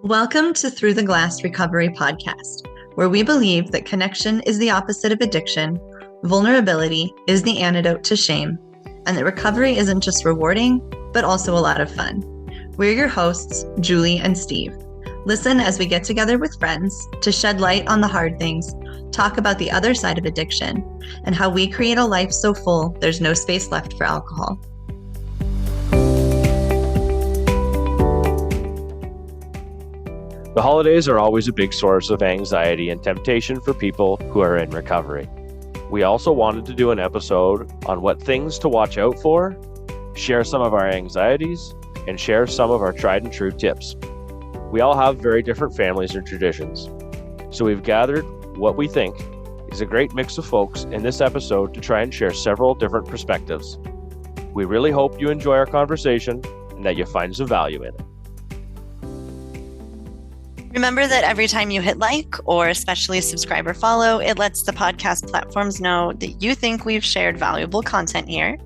Welcome to Through the Glass Recovery Podcast, where we believe that connection is the opposite of addiction, vulnerability is the antidote to shame, and that recovery isn't just rewarding, but also a lot of fun. We're your hosts, Julie and Steve. Listen as we get together with friends to shed light on the hard things, talk about the other side of addiction, and how we create a life so full there's no space left for alcohol. The holidays are always a big source of anxiety and temptation for people who are in recovery. We also wanted to do an episode on what things to watch out for, share some of our anxieties, and share some of our tried and true tips. We all have very different families and traditions, so we've gathered what we think is a great mix of folks in this episode to try and share several different perspectives. We really hope you enjoy our conversation and that you find some value in it. Remember that every time you hit like, or especially subscribe or follow, it lets the podcast platforms know that you think we've shared valuable content here,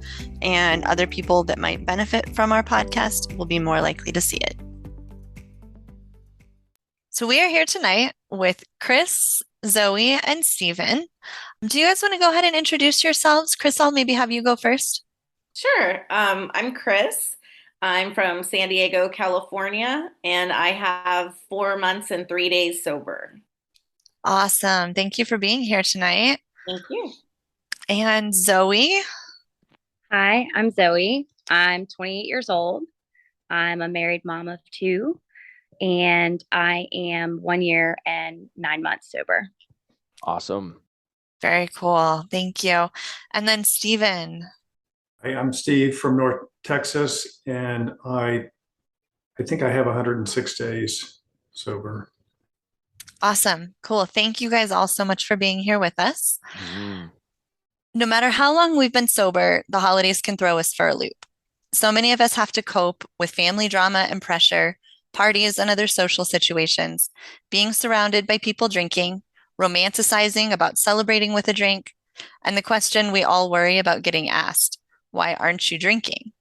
and other people that might benefit from our podcast will be more likely to see it. So we are here tonight with Chris, Zoe, and Steven. Do you guys want to go ahead and introduce yourselves? Chris, I'll maybe have you go first. Sure. I'm Chris. I'm from San Diego, California, and I have 4 months and 3 days sober. Awesome. Thank you for being here tonight. Thank you. And Zoe. Hi, I'm Zoe. I'm 28 years old. I'm a married mom of 2, and I am 1 year and 9 months sober. Awesome. Very cool. Thank you. And then Steven. Hi, I'm Steve from North Texas, and I think I have 106 days sober. Awesome. Cool. Thank you guys all so much for being here with us. Mm. No matter how long we've been sober, the holidays can throw us for a loop. So many of us have to cope with family drama and pressure, parties and other social situations, being surrounded by people drinking, romanticizing about celebrating with a drink, and the question we all worry about getting asked, why aren't you drinking?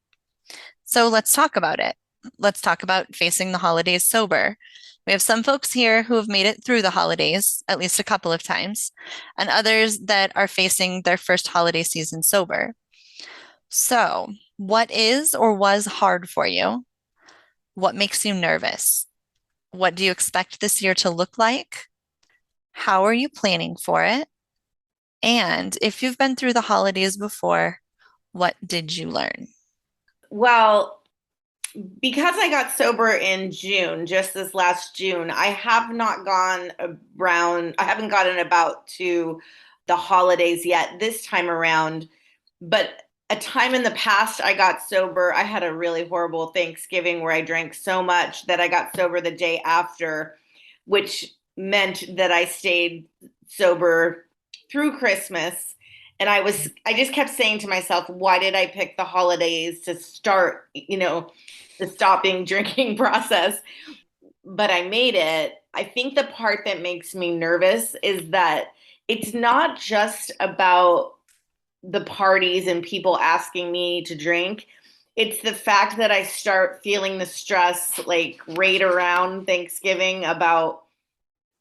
So let's talk about it. Let's talk about facing the holidays sober. We have some folks here who have made it through the holidays at least a couple of times, and others that are facing their first holiday season sober. So, what is or was hard for you? What makes you nervous? What do you expect this year to look like? How are you planning for it? And if you've been through the holidays before, what did you learn? Well, because I got sober in June, just this last June, I haven't gotten about to the holidays yet this time around. But a time in the past I got sober, I had a really horrible Thanksgiving where I drank so much that I got sober the day after, which meant that I stayed sober through Christmas. And I just kept saying to myself, why did I pick the holidays to start, the stopping drinking process? But I made it. I think the part that makes me nervous is that it's not just about the parties and people asking me to drink. It's the fact that I start feeling the stress like right around Thanksgiving about,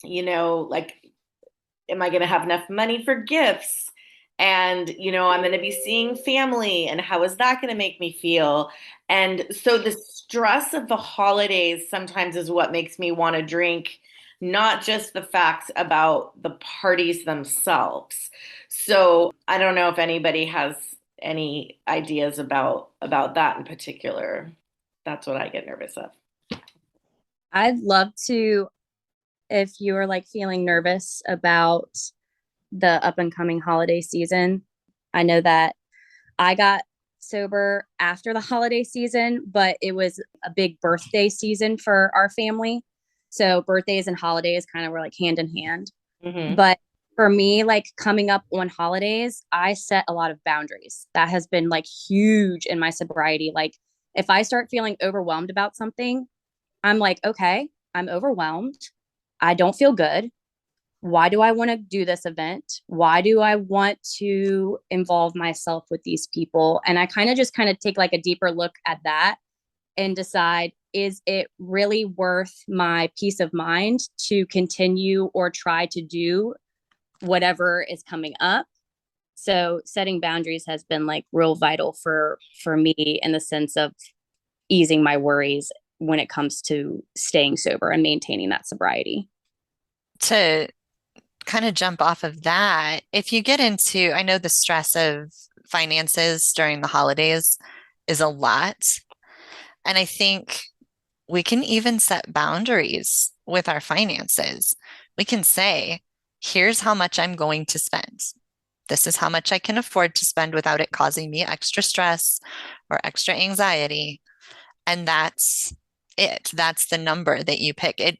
am I going to have enough money for gifts? And, I'm going to be seeing family, and how is that going to make me feel? And so the stress of the holidays sometimes is what makes me want to drink, not just the facts about the parties themselves. So I don't know if anybody has any ideas about that in particular. That's what I get nervous of. I'd love to, if you're feeling nervous about the up and coming holiday season. I know that I got sober after the holiday season, but it was a big birthday season for our family. So birthdays and holidays kind of were hand in hand. Mm-hmm. But for me, coming up on holidays, I set a lot of boundaries. That has been huge in my sobriety. If I start feeling overwhelmed about something, I'm okay, I'm overwhelmed. I don't feel good. Why do I want to do this event? Why do I want to involve myself with these people? And I kind of take a deeper look at that and decide, is it really worth my peace of mind to continue or try to do whatever is coming up? So setting boundaries has been like real vital for me in the sense of easing my worries when it comes to staying sober and maintaining that sobriety. To kind of jump off of that, if you get into, I know the stress of finances during the holidays is a lot. And I think we can even set boundaries with our finances. We can say, here's how much I'm going to spend. This is how much I can afford to spend without it causing me extra stress or extra anxiety. And that's it. That's the number that you pick.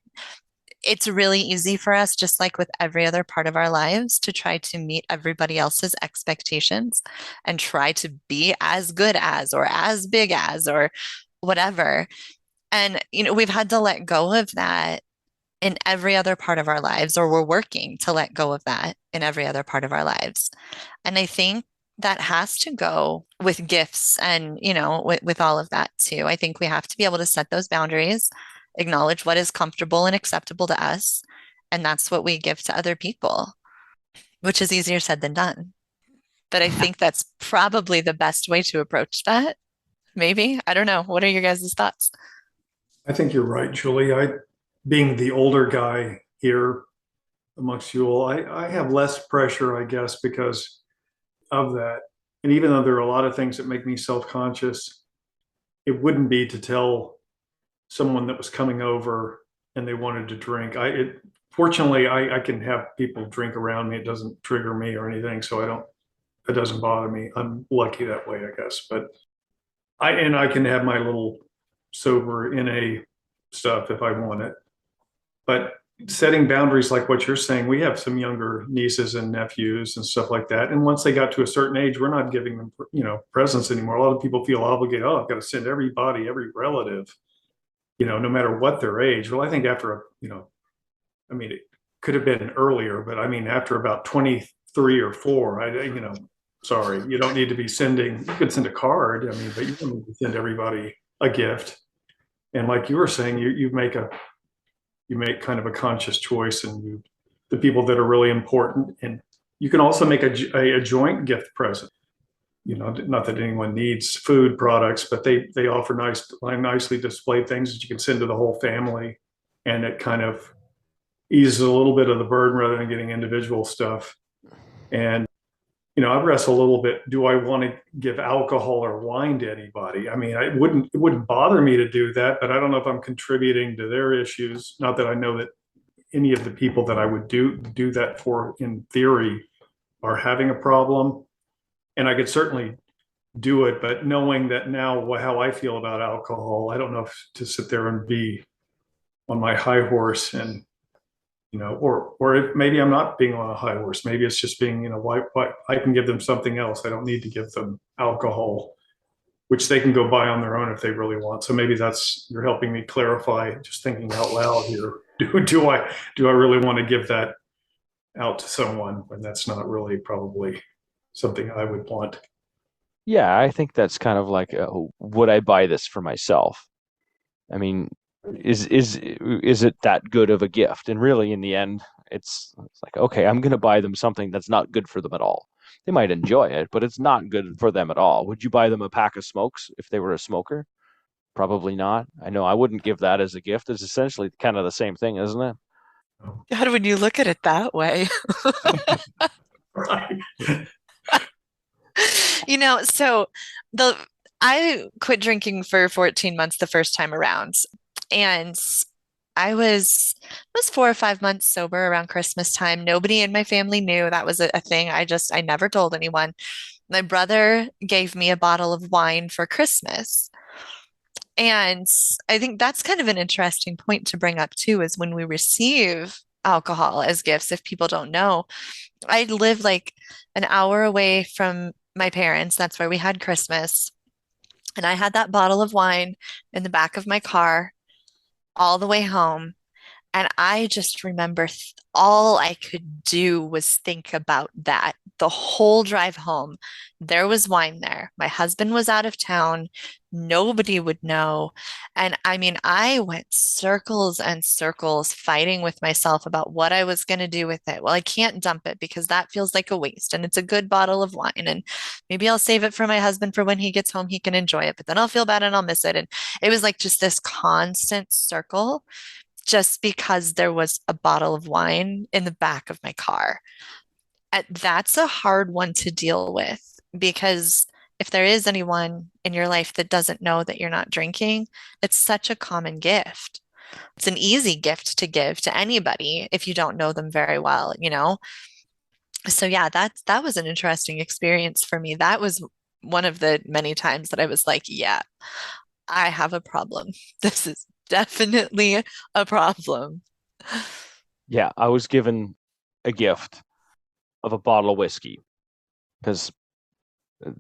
It's really easy for us, just like with every other part of our lives, to try to meet everybody else's expectations and try to be as good as or as big as or whatever. And, we've had to let go of that in every other part of our lives, or we're working to let go of that in every other part of our lives. And I think that has to go with gifts and, with all of that too. I think we have to be able to set those boundaries, acknowledge what is comfortable and acceptable to us. And that's what we give to other people, which is easier said than done. But I think that's probably the best way to approach that. Maybe. I don't know. What are your guys' thoughts? I think you're right, Julie. Being the older guy here amongst you all, I have less pressure, I guess, because of that. And even though there are a lot of things that make me self-conscious, it wouldn't be to tell someone that was coming over and they wanted to drink. Fortunately, I can have people drink around me. It doesn't trigger me or anything. So it doesn't bother me. I'm lucky that way, I guess. But I can have my little sober NA stuff if I want it. But setting boundaries like what you're saying, we have some younger nieces and nephews and stuff like that. And once they got to a certain age, we're not giving them, presents anymore. A lot of people feel obligated. Oh, I've got to send everybody, every relative, no matter what their age. Well, I think after, it could have been earlier, but I mean, after about 23 or 4, sorry, you don't need to be sending, you could send a card. But you don't need to send everybody a gift. And like you were saying, you make kind of a conscious choice, and the people that are really important. And you can also make a joint gift present. Not that anyone needs food products, but they offer nicely displayed things that you can send to the whole family, and it kind of eases a little bit of the burden rather than getting individual stuff. And I wrestle a little bit. Do I want to give alcohol or wine to anybody? It wouldn't bother me to do that, but I don't know if I'm contributing to their issues. Not that I know that any of the people that I would do that for, in theory, are having a problem. And I could certainly do it, but knowing that now how I feel about alcohol, I don't know if to sit there and be on my high horse and or if maybe I'm not being on a high horse. Maybe it's just being, why I can give them something else. I don't need to give them alcohol, which they can go buy on their own if they really want. So maybe you're helping me clarify, just thinking out loud here. Do I really want to give that out to someone when that's not really probably something I would want? Yeah, I think that's kind of like, would I buy this for myself? I mean, is it that good of a gift? And really, in the end, it's like, okay, I'm going to buy them something that's not good for them at all. They might enjoy it, but it's not good for them at all. Would you buy them a pack of smokes if they were a smoker? Probably not. I know I wouldn't give that as a gift. It's essentially kind of the same thing, isn't it? God, when you look at it that way. Right. So the I quit drinking for 14 months the first time around. And I was 4 or 5 months sober around Christmas time. Nobody in my family knew that was a thing. I never told anyone. My brother gave me a bottle of wine for Christmas. And I think that's kind of an interesting point to bring up too, is when we receive alcohol as gifts, if people don't know. I live like an hour away from my parents. That's where we had Christmas. And I had that bottle of wine in the back of my car all the way home. And I just remember all I could do was think about that the whole drive home. There was wine there. My husband was out of town. Nobody would know. And I mean, I went circles and circles fighting with myself about what I was going to do with it. Well, I can't dump it because that feels like a waste. And it's a good bottle of wine. And maybe I'll save it for my husband for when he gets home, he can enjoy it. But then I'll feel bad and I'll miss it. And it was like just this constant circle just because there was a bottle of wine in the back of my car. That's a hard one to deal with because if there is anyone in your life that doesn't know that you're not drinking, it's such a common gift. It's an easy gift to give to anybody if you don't know them very well, you know? So yeah, that was an interesting experience for me. That was one of the many times that I was like, yeah, I have a problem. This is definitely a problem. Yeah, I was given a gift of a bottle of whiskey because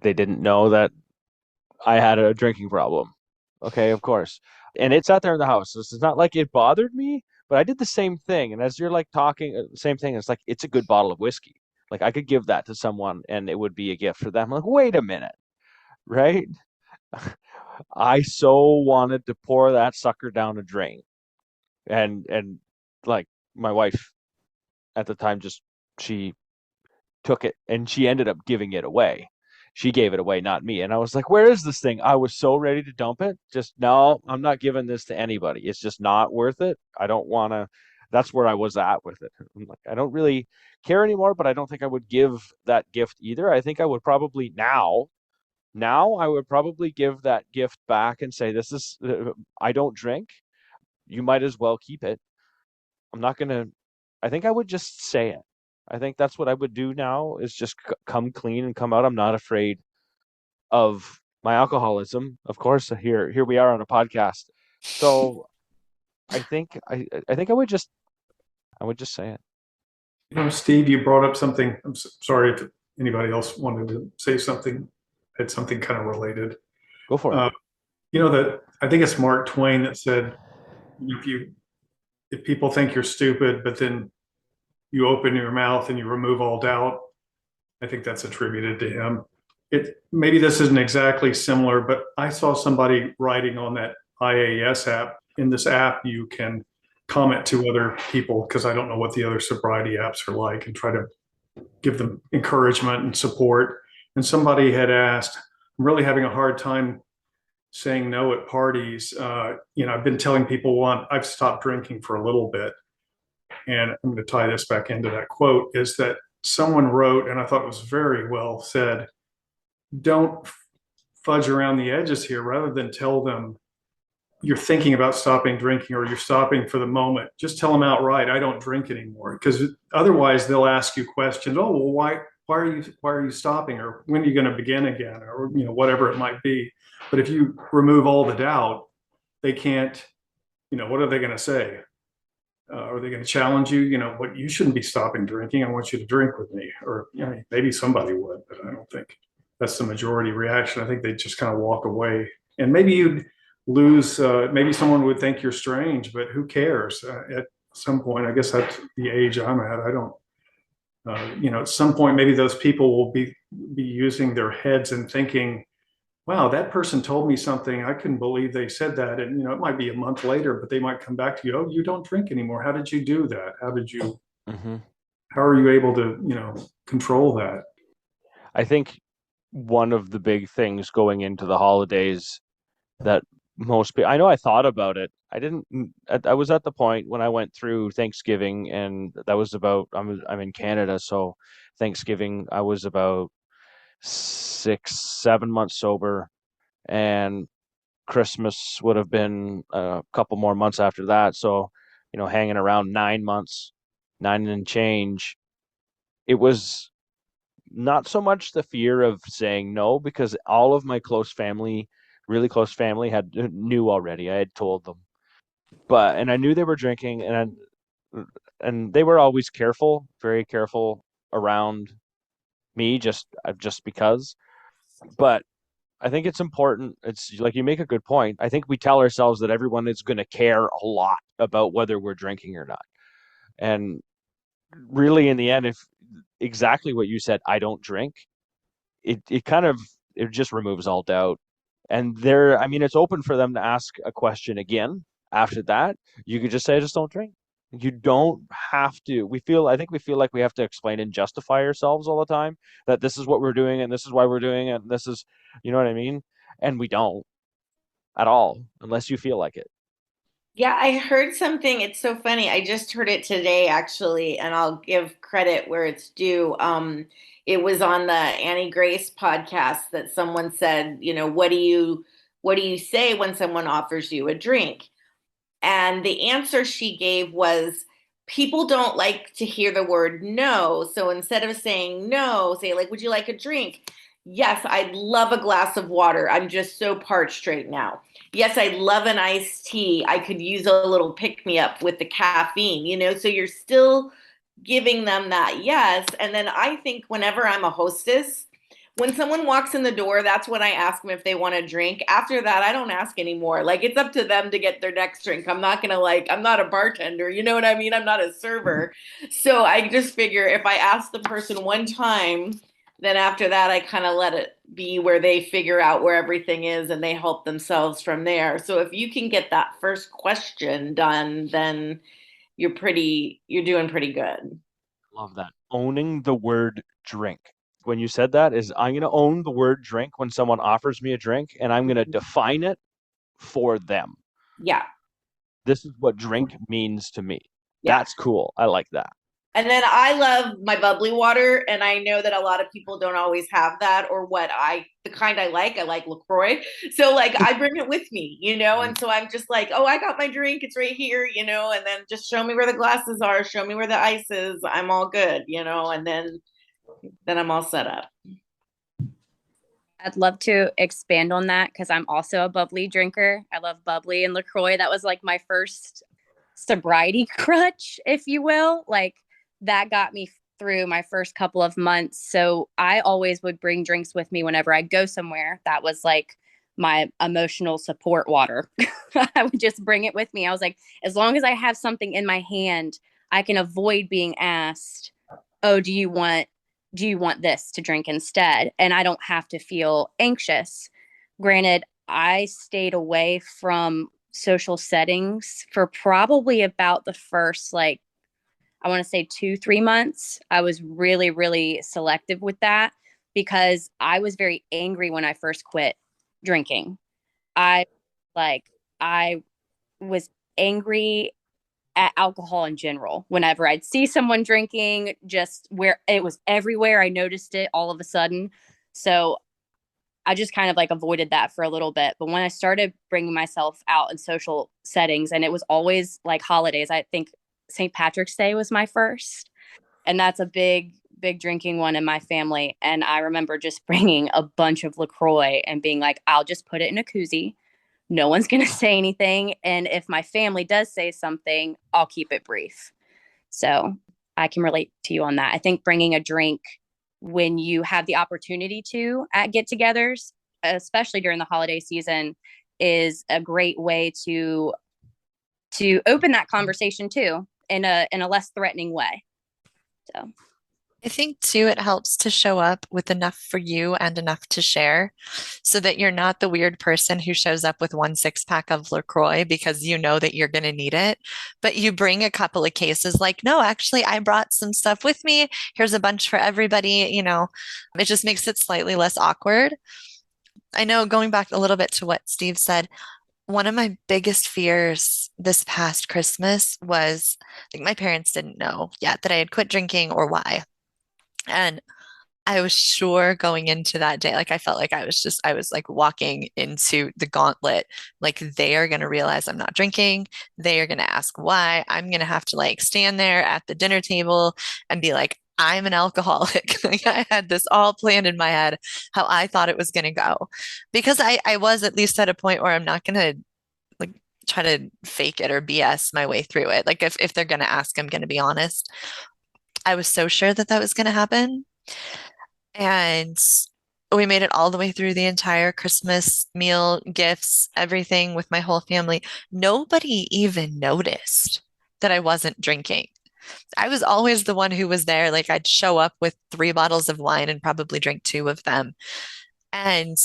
they didn't know that I had a drinking problem. Okay, of course. And it sat there in the house. This is not like it bothered me, but I did the same thing. And as you're like talking, same thing. It's like it's a good bottle of whiskey. Like I could give that to someone and it would be a gift for them. I'm like, wait a minute, right? I so wanted to pour that sucker down a drain. And like my wife at the time just she took it and she ended up giving it away. She gave it away, not me. And I was like, where is this thing? I was so ready to dump it. Just no, I'm not giving this to anybody. It's just not worth it. I don't want to. That's where I was at with it. I'm like, I don't really care anymore, but I don't think I would give that gift either. I think I would probably now I would probably give that gift back and say, this is, I don't drink. You might as well keep it. I'm not going to, I think I would just say it. I think that's what I would do now is just come clean and come out. I'm not afraid of my alcoholism. Of course, here we are on a podcast. So I think I would just say it. Steve, you brought up something. I'm sorry if anybody else wanted to say something, had something kind of related. Go for it. Uh, that I think it's Mark Twain that said, if you if people think you're stupid, but then you open your mouth and you remove all doubt, I think that's attributed to him. It maybe this isn't exactly similar, but I saw somebody writing on that IAS app. In this app, you can comment to other people because I don't know what the other sobriety apps are like and try to give them encouragement and support. And somebody had asked, I'm really having a hard time saying no at parties. I've been telling people, I've stopped drinking for a little bit. And I'm going to tie this back into that quote is that someone wrote, and I thought it was very well said, don't fudge around the edges here rather than tell them you're thinking about stopping drinking or you're stopping for the moment. Just tell them outright, I don't drink anymore. Because otherwise they'll ask you questions. Oh, well, why are you stopping? Or when are you going to begin again? Or, whatever it might be. But if you remove all the doubt, they can't, what are they going to say? Are they going to challenge you? What you shouldn't be stopping drinking. I want you to drink with me. Or maybe somebody would, but I don't think that's the majority reaction. I think they just kind of walk away. And maybe you'd lose. Maybe someone would think you're strange, but who cares? At some point, I guess that's the age I'm at. I don't. At some point, maybe those people will be using their heads and thinking, wow, that person told me something. I couldn't believe they said that. And, it might be a month later, but they might come back to you. Oh, you don't drink anymore. How did you do that? Mm-hmm. How are you able to, control that? I think one of the big things going into the holidays that most people, I know I thought about it. I didn't, I was at the point when I went through Thanksgiving and that was about, I'm in Canada. So Thanksgiving, I was about 6, 7 months sober and Christmas would have been a couple more months after that. So, hanging around 9 months, nine and change. It was not so much the fear of saying no because all of my close family, really close family, had knew already. I had told them, and I knew they were drinking, and they were always careful, very careful around me, just because. But I think it's important. It's like you make a good point. I think we tell ourselves that everyone is going to care a lot about whether we're drinking or not. And really, in the end, if exactly what you said, I don't drink, it kind of it just removes all doubt. And there, I mean, it's open for them to ask a question again after that. You could just say, I just don't drink. You don't have to. I think we feel like we have to explain and justify ourselves all the time that this is what we're doing and this is why we're doing it. And this is, you know what I mean? And we don't at all unless you feel like it. Yeah, I heard something. It's so funny. I just heard it today, actually, and I'll give credit where it's due. It was on the Annie Grace podcast that someone said, what do you say when someone offers you a drink? And the answer she gave was, people don't like to hear the word no. So instead of saying no, say, like, would you like a drink? Yes, I'd love a glass of water. I'm just so parched right now. Yes, I'd love an iced tea. I could use a little pick me up with the caffeine. So you're still giving them that yes. And then I think whenever I'm a hostess, when someone walks in the door, that's when I ask them if they want a drink. After that, I don't ask anymore. Like, it's up to them to get their next drink. I'm not going to, I'm not a bartender. You know what I mean? I'm not a server. So I just figure if I ask the person one time, then after that, I kind of let it be where they figure out where everything is and they help themselves from there. So if you can get that first question done, then you're doing pretty good. Love that. Owning the word drink. When you said that is I'm going to own the word drink when someone offers me a drink and I'm going to define it for them. Yeah. This is what drink means to me. Yeah. That's cool. I like that. And then I love my bubbly water, and I know that a lot of people don't always have that, or the kind I like. I like LaCroix. So I bring it with me. And so I'm just like, oh, I got my drink. It's right here, and then just show me where the glasses are. Show me where the ice is. I'm all good, and then I'm all set up. I'd love to expand on that because I'm also a bubbly drinker. I love bubbly and LaCroix. That was like my first sobriety crutch, if you will. That got me through my first couple of months. So I always would bring drinks with me whenever I'd go somewhere. That was like my emotional support water. I would just bring it with me. I was like, as long as I have something in my hand, I can avoid being asked, oh, do you want this to drink instead? And I don't have to feel anxious. Granted, I stayed away from social settings for probably about the first, I want to say 2-3 months. I was really, really selective with that because I was very angry when I first quit drinking. I I was angry at alcohol in general. Whenever I'd see someone drinking, just where it was everywhere, I noticed it all of a sudden. So I just kind of avoided that for a little bit. But when I started bringing myself out in social settings, and it was always like holidays, I think St. Patrick's Day was my first. And that's a big, big drinking one in my family. And I remember just bringing a bunch of LaCroix and being like, I'll just put it in a koozie. No one's going to say anything. And if my family does say something, I'll keep it brief. So I can relate to you on that. I think bringing a drink when you have the opportunity to at get-togethers, especially during the holiday season, is a great way to open that conversation too in a less threatening way. So I think too, it helps to show up with enough for you and enough to share so that you're not the weird person who shows up with 1 6-pack of LaCroix because you know that you're going to need it. But you bring a couple of cases like, no, actually, I brought some stuff with me. Here's a bunch for everybody. It just makes it slightly less awkward. I know going back a little bit to what Steve said, one of my biggest fears this past Christmas was like my parents didn't know yet that I had quit drinking or why. And I was sure going into that day, I felt like I was like walking into the gauntlet. Like they are going to realize I'm not drinking. They are going to ask why. I'm going to have to stand there at the dinner table and be like, I'm an alcoholic. I had this all planned in my head, how I thought it was going to go. Because I was at least at a point where I'm not going to try to fake it or BS my way through it. If they're going to ask, I'm going to be honest. I was so sure that that was going to happen. And we made it all the way through the entire Christmas meal, gifts, everything with my whole family. Nobody even noticed that I wasn't drinking. I was always the one who was there. Like I'd show up with 3 bottles of wine and probably drink 2 of them. And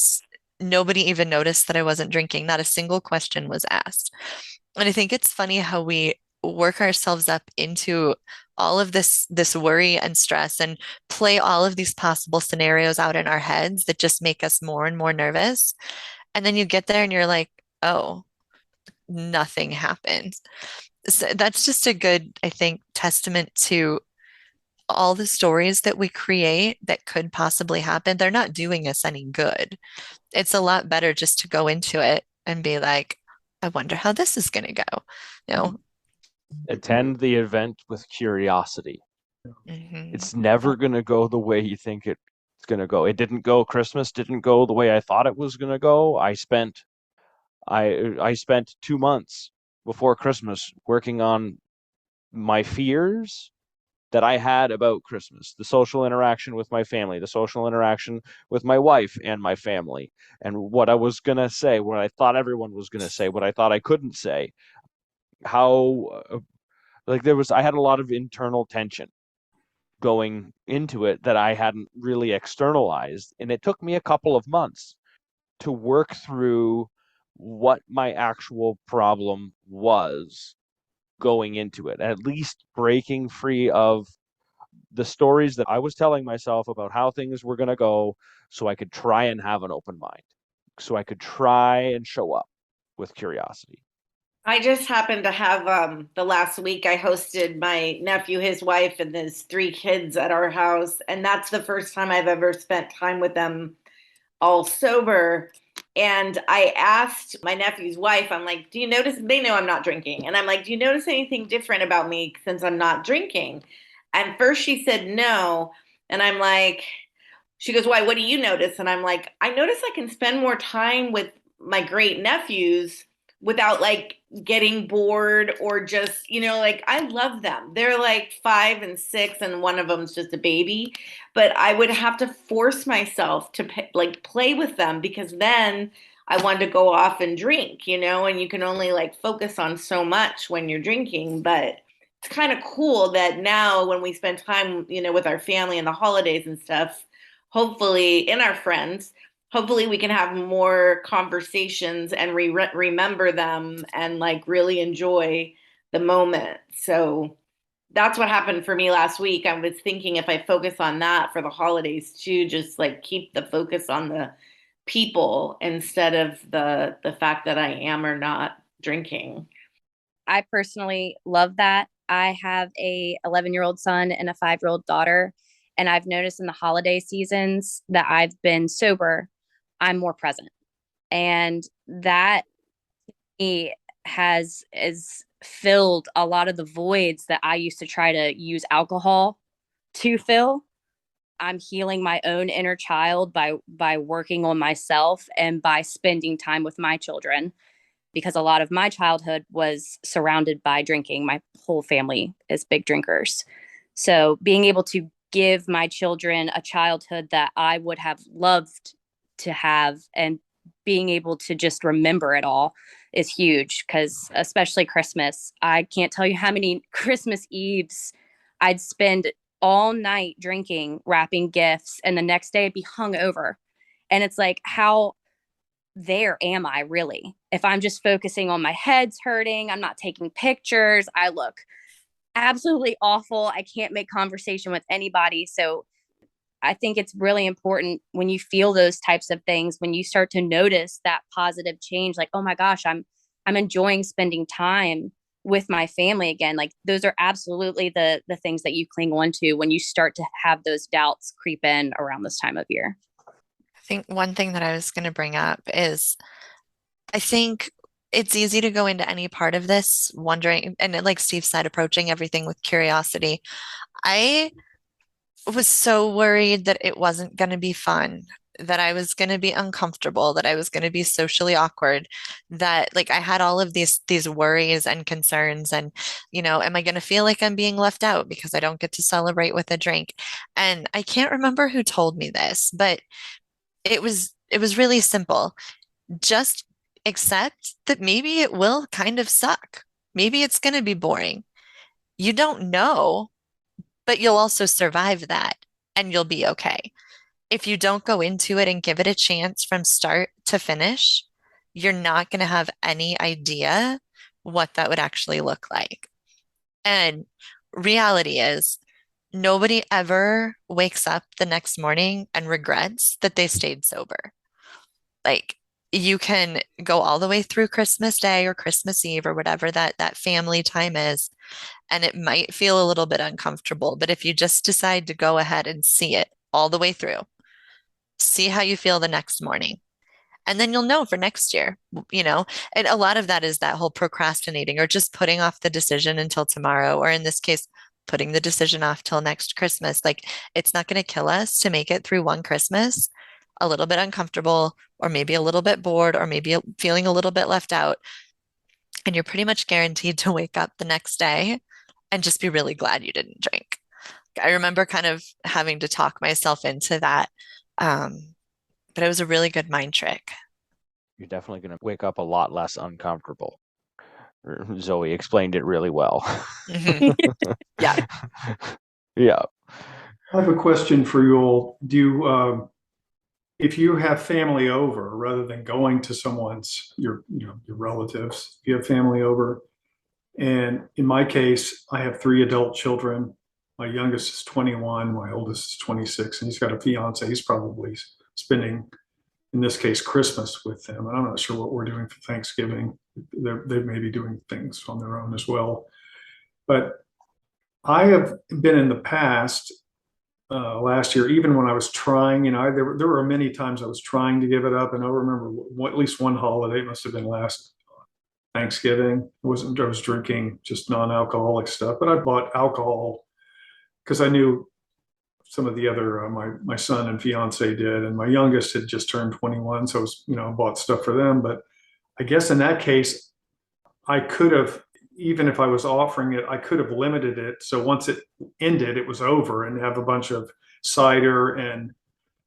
nobody even noticed that I wasn't drinking. Not a single question was asked. And I think it's funny how we work ourselves up into all of this worry and stress and play all of these possible scenarios out in our heads that just make us more and more nervous. And then you get there and you're like, oh, nothing happened. So that's just a good, I think, testament to all the stories that we create that could possibly happen. They're not doing us any good. It's a lot better just to go into it and be like, I wonder how this is going to go. You know, Attend the event with curiosity. mhm. It's never going to go the way you think it's going to go. It didn't go. Christmas didn't go the way I thought it was going to go. I spent 2 months before Christmas working on my fears that I had about Christmas, the social interaction with my family, the social interaction with my wife and my family, and what I was going to say, what I thought everyone was going to say, what I thought I couldn't say, how like I had a lot of internal tension going into it that I hadn't really externalized. And it took me a couple of months to work through what my actual problem was going into it, at least breaking free of the stories that I was telling myself about how things were going to go so I could try and have an open mind, so I could try and show up with curiosity. I just happened to have the last week I hosted my nephew, his wife, and his 3 kids at our house, and that's the first time I've ever spent time with them all sober. And I asked my nephew's wife, I'm like, do you notice? They know I'm not drinking. And I'm like, do you notice anything different about me since I'm not drinking? And first she said no. And I'm like, she goes, why? What do you notice? And I'm like, I notice I can spend more time with my great nephews without like getting bored or just, like I love them. They're like 5 and 6, and one of them's just a baby. But I would have to force myself to like play with them because then I wanted to go off and drink, and you can only like focus on so much when you're drinking. But it's kind of cool that now when we spend time, with our family and the holidays and stuff, hopefully in our friends, hopefully we can have more conversations and remember them and like really enjoy the moment. So that's what happened for me last week. I was thinking if I focus on that for the holidays too, just like keep the focus on the people instead of the fact that I am or not drinking. I personally love that. I have a 11-year-old son and a 5-year-old daughter, and I've noticed in the holiday seasons that I've been sober, I'm more present. And that has is filled a lot of the voids that I used to try to use alcohol to fill. I'm healing my own inner child by working on myself and by spending time with my children, because a lot of my childhood was surrounded by drinking. My whole family is big drinkers. So being able to give my children a childhood that I would have loved to have and being able to just remember it all is huge, because especially Christmas, I can't tell you how many Christmas Eves I'd spend all night drinking, wrapping gifts, and the next day I'd be hungover. And it's like, how there am I really? If I'm just focusing on my head's hurting, I'm not taking pictures, I look absolutely awful. I can't make conversation with anybody. So I think it's really important when you feel those types of things, when you start to notice that positive change, like, oh my gosh, I'm enjoying spending time with my family again. Like those are absolutely the things that you cling on to when you start to have those doubts creep in around this time of year. I think one thing that I was going to bring up is I think it's easy to go into any part of this wondering, and like Steve said, approaching everything with curiosity. I was so worried that it wasn't going to be fun, that I was going to be uncomfortable, that I was going to be socially awkward, that like I had all of these worries and concerns and, am I going to feel like I'm being left out because I don't get to celebrate with a drink? And I can't remember who told me this, but it was really simple. Just accept that maybe it will kind of suck. Maybe it's going to be boring. You don't know, but you'll also survive that and you'll be okay. If you don't go into it and give it a chance from start to finish, you're not going to have any idea what that would actually look like. And reality is, nobody ever wakes up the next morning and regrets that they stayed sober. Like, you can go all the way through Christmas Day or Christmas Eve or whatever that family time is, and it might feel a little bit uncomfortable, but if you just decide to go ahead and see it all the way through, see how you feel the next morning. And then you'll know for next year, you know, and a lot of that is that whole procrastinating or just putting off the decision until tomorrow, or in this case, putting the decision off till next Christmas. Like, it's not going to kill us to make it through one Christmas a little bit uncomfortable, or maybe a little bit bored, or maybe feeling a little bit left out. And you're pretty much guaranteed to wake up the next day and just be really glad you didn't drink. I remember kind of having to talk myself into that. But it was a really good mind trick. You're definitely going to wake up a lot less uncomfortable. Zoe explained it really well. Mhm. Yeah. Yeah. I have a question for you all. If you have family over, rather than going to someone's, your relatives, if you have family over, and in my case, I have three adult children. My youngest is 21, my oldest is 26, and he's got a fiance. He's probably spending, in this case, Christmas with them. And I'm not sure what we're doing for Thanksgiving. They may be doing things on their own as well. But I have been in the past, last year, even when I was trying, there were many times I was trying to give it up. And I remember at least one holiday, it must have been last Thanksgiving. I was drinking just non-alcoholic stuff, but I bought alcohol because I knew some of the other, my son and fiance did, and my youngest had just turned 21. So I was, bought stuff for them. But I guess in that case, I could have, even if I was offering it, I could have limited it. So once it ended, it was over, and have a bunch of cider and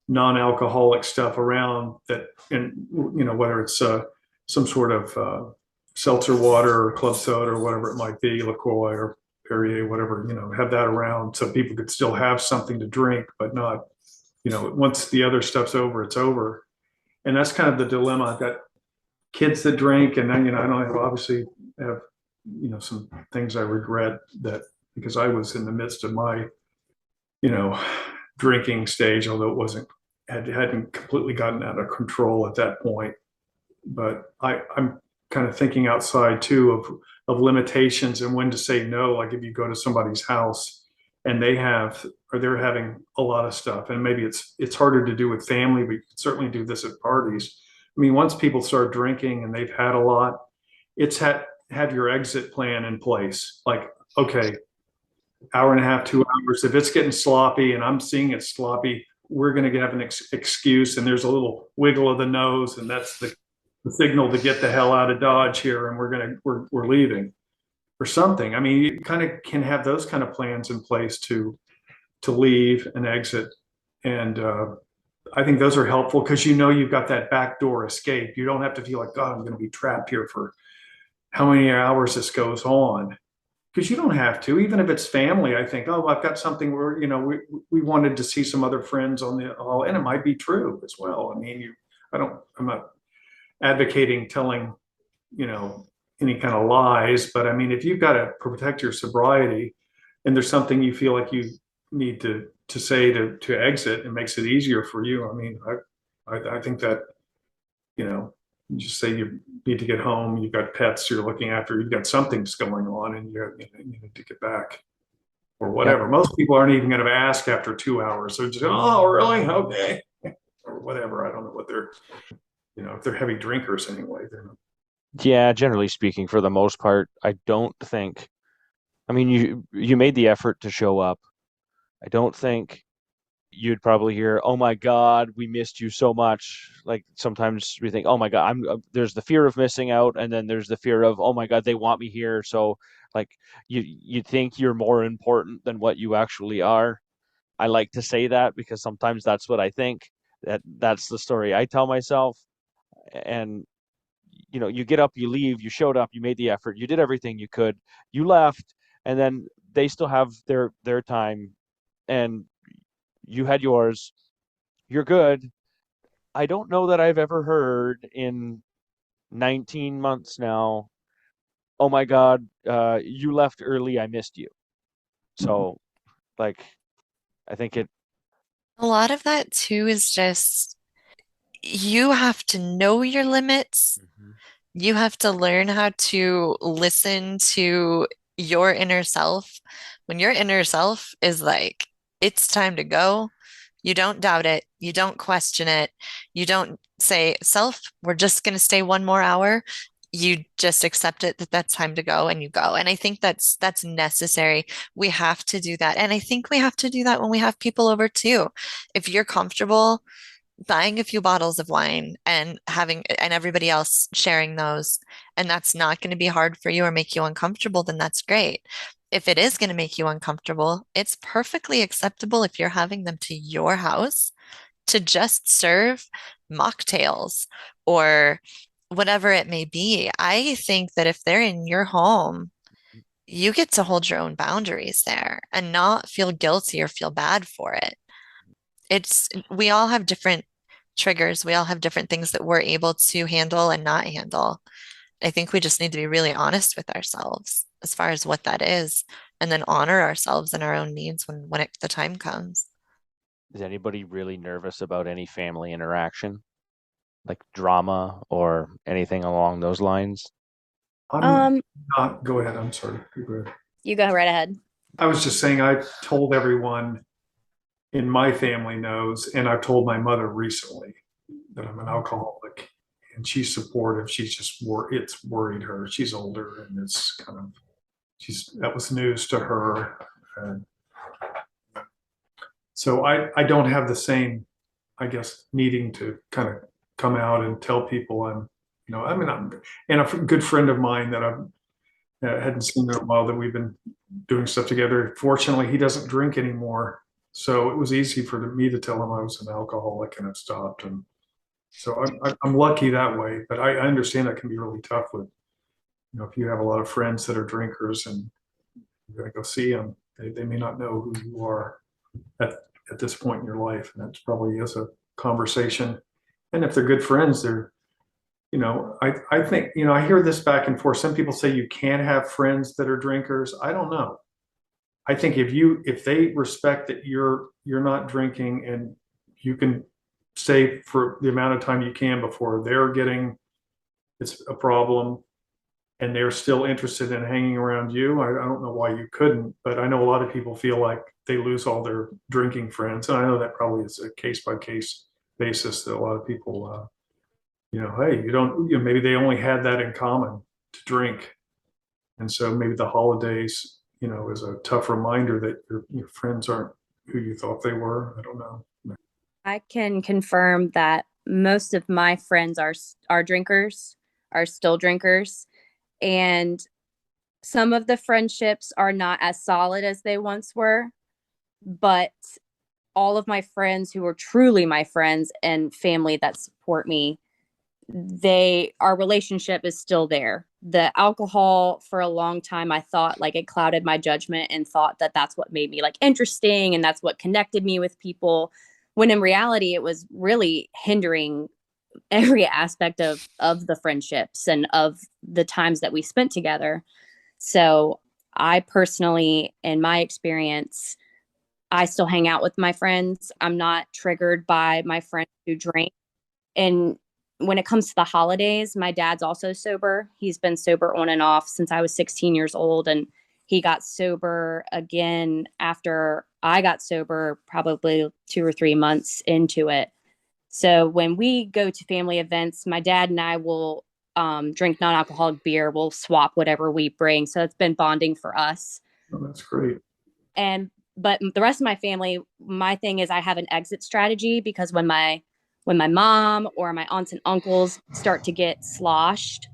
non-alcoholic stuff around that, and whether it's some sort of seltzer water or club soda or whatever it might be, LaCroix or Perrier, whatever, have that around so people could still have something to drink, but not, once the other stuff's over, it's over. And that's kind of the dilemma. I've got kids that drink, and then, I don't have, obviously have, some things I regret, that because I was in the midst of my, drinking stage, although it hadn't completely gotten out of control at that point. But I'm kind of thinking outside too of limitations and when to say no. Like if you go to somebody's house and they're having a lot of stuff, and maybe it's harder to do with family, but you can certainly do this at parties. I mean, once people start drinking and they've had a lot, have your exit plan in place. Like, okay, hour and a half, 2 hours. If it's getting sloppy and I'm seeing it sloppy, we're going to have an excuse, and there's a little wiggle of the nose, and that's the signal to get the hell out of Dodge here, and we're leaving or something. I mean, you kind of can have those kind of plans in place to leave and exit, and I think those are helpful because you've got that backdoor escape. You don't have to feel like, God, I'm going to be trapped here for how many hours this goes on. Because you don't have to, even if it's family. I think, oh, I've got something where we wanted to see some other friends on the hall, and it might be true as well. I mean, I'm not advocating telling any kind of lies, but I mean, if you've got to protect your sobriety, and there's something you feel like you need to say to exit, it makes it easier for you. I mean, I think that you just say you need to get home, you've got pets you're looking after, you've got something's going on, and you need to get back or whatever. Yep. Most people aren't even going to ask after 2 hours. They're just, oh, really? Okay. Or whatever. I don't know what they're, if they're heavy drinkers anyway. They're not. Yeah, generally speaking, for the most part, I don't think. I mean, you made the effort to show up. I don't think you'd probably hear, "Oh my God, we missed you so much." Like sometimes we think, "Oh my God, there's the fear of missing out, and then there's the fear of, oh my God, they want me here." So like you think you're more important than what you actually are. I like to say that because sometimes that's what I think. That's the story I tell myself. And you get up, you leave, you showed up, you made the effort, you did everything you could, you left, and then they still have their time, and you had yours. You're good. I don't know that I've ever heard in 19 months now, oh my God, you left early, I missed you. So, like, I think it. A lot of that too is just you have to know your limits. Mhm. You have to learn how to listen to your inner self. When your inner self is like, it's time to go, you don't doubt it. You don't question it. You don't say, self, we're just going to stay one more hour. You just accept it that that's time to go and you go. And I think that's necessary. We have to do that. And I think we have to do that when we have people over too. If you're comfortable buying a few bottles of wine and having and everybody else sharing those, and that's not going to be hard for you or make you uncomfortable, then that's great. If it is going to make you uncomfortable, it's perfectly acceptable if you're having them to your house to just serve mocktails or whatever it may be. I think that if they're in your home, you get to hold your own boundaries there and not feel guilty or feel bad for it. We all have different triggers. We all have different things that we're able to handle and not handle. I think we just need to be really honest with ourselves as far as what that is, and then honor ourselves and our own needs when the time comes. Is anybody really nervous about any family interaction, like drama or anything along those lines? I'm Um, not, go ahead. I'm sorry. Go ahead. you go right ahead. I was just saying, I've told everyone in my family knows, and I've told my mother recently that I'm an alcoholic, and she's supportive. She's just it's worried her. She's older, and it's kind of that was news to her. And so I don't have the same, I guess, needing to kind of come out and tell people I'm and a good friend of mine that I've hadn't seen in a while that we've been doing stuff together. Fortunately, he doesn't drink anymore. So it was easy for me to tell him I was an alcoholic and I've stopped. And so I'm lucky that way. But I understand that can be really tough with, if you have a lot of friends that are drinkers and you're going to go see them, they may not know who you are at, at this point in your life. And that probably is a conversation. And if they're good friends, I think, I hear this back and forth. Some people say you can't have friends that are drinkers. I don't know. I think if they respect that you're not drinking and you can stay for the amount of time you can before it's a problem and they're still interested in hanging around you. I don't know why you couldn't, but I know a lot of people feel like they lose all their drinking friends. And I know that probably is a case by case basis that a lot of people, hey, you don't, maybe they only had that in common to drink. And so maybe the holidays, is a tough reminder that your friends aren't who you thought they were. I don't know. I can confirm that most of my friends are drinkers, are still drinkers, and some of the friendships are not as solid as they once were, but all of my friends who are truly my friends and family that support me, our relationship is still there. The alcohol, for a long time, I thought like it clouded my judgment and thought that that's what made me like interesting and that's what connected me with people, when in reality it was really hindering every aspect of the friendships and of the times that we spent together. So I personally, in my experience, I still hang out with my friends. I'm not triggered by my friends who drink. And when it comes to the holidays, my dad's also sober. He's been sober on and off since I was 16 years old. And he got sober again after I got sober, probably 2 or 3 months into it. So when we go to family events, my dad and I will drink non-alcoholic beer. We'll swap whatever we bring. So it's been bonding for us. Oh, that's great. But the rest of my family, my thing is I have an exit strategy, because when my mom or my aunts and uncles start to get sloshed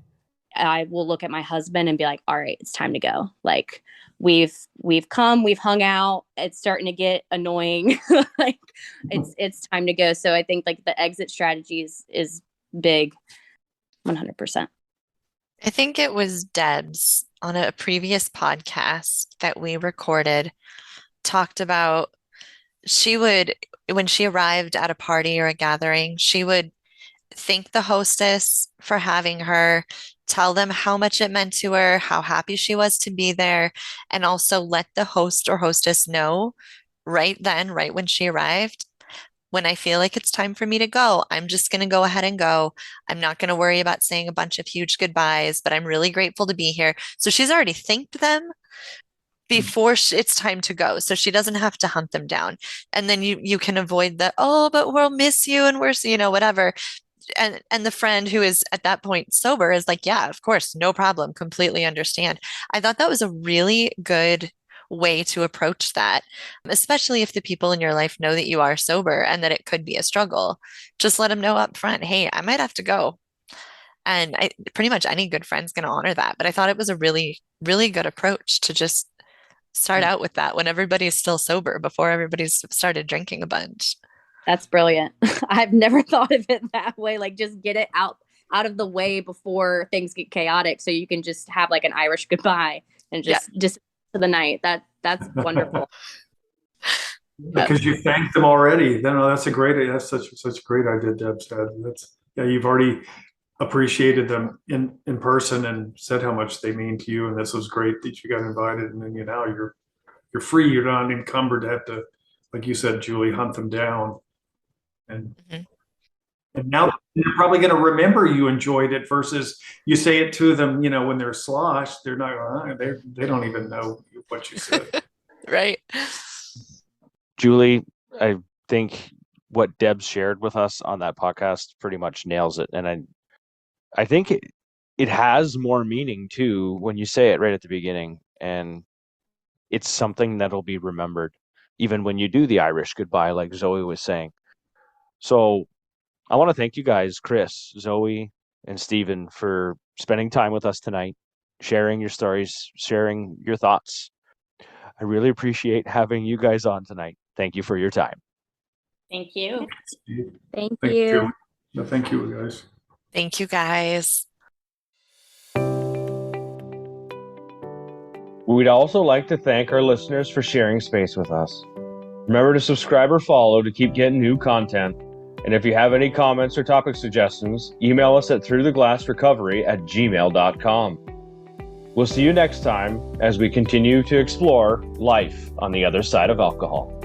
I will look at my husband and be like, all right, it's time to go. Like we've come, we've hung out. It's starting to get annoying. Like it's time to go. So I think like the exit strategy is big, 100%. I think it was Deb's on a previous podcast that we recorded, talked about she would, when she arrived at a party or a gathering, she would thank the hostess for having her, tell them how much it meant to her, how happy she was to be there, and also let the host or hostess know right then, right when she arrived, when I feel like it's time for me to go, I'm just going to go ahead and go. I'm not going to worry about saying a bunch of huge goodbyes, but I'm really grateful to be here. So she's already thanked them before it's time to go, so she doesn't have to hunt them down. And then you can avoid the, oh, but we'll miss you and we're, whatever. And the friend who is at that point sober is like, yeah, of course, no problem, completely understand. I thought that was a really good way to approach that, especially if the people in your life know that you are sober and that it could be a struggle. Just let them know up front, hey, I might have to go. And pretty much any good friend's going to honor that. But I thought it was a really, really good approach to just start out with that when everybody's still sober before everybody's started drinking a bunch. That's brilliant. I've never thought of it that way. Like just get it out of the way before things get chaotic, so you can just have like an Irish goodbye and just for the night. That's wonderful. Because you thanked them already. No, that's such a great idea, Deb said. You've already appreciated them in person and said how much they mean to you, and this was great that you got invited, and then now you're free. You're not encumbered to have to, like you said, Julie, hunt them down. And now they're probably going to remember you enjoyed it versus you say it to them, when they're sloshed, they're not, they don't even know what you said. Right. Julie, I think what Deb shared with us on that podcast pretty much nails it. And I think it has more meaning too when you say it right at the beginning, and it's something that'll be remembered even when you do the Irish goodbye, like Zoe was saying. So I want to thank you guys, Chris, Zoe, and Stephen, for spending time with us tonight, sharing your stories, sharing your thoughts. I really appreciate having you guys on tonight. Thank you for your time. Thank you. Thank you. No, thank you, guys. Thank you, guys. We'd also like to thank our listeners for sharing space with us. Remember to subscribe or follow to keep getting new content. And if you have any comments or topic suggestions, email us at throughtheglassrecovery@gmail.com. We'll see you next time as we continue to explore life on the other side of alcohol.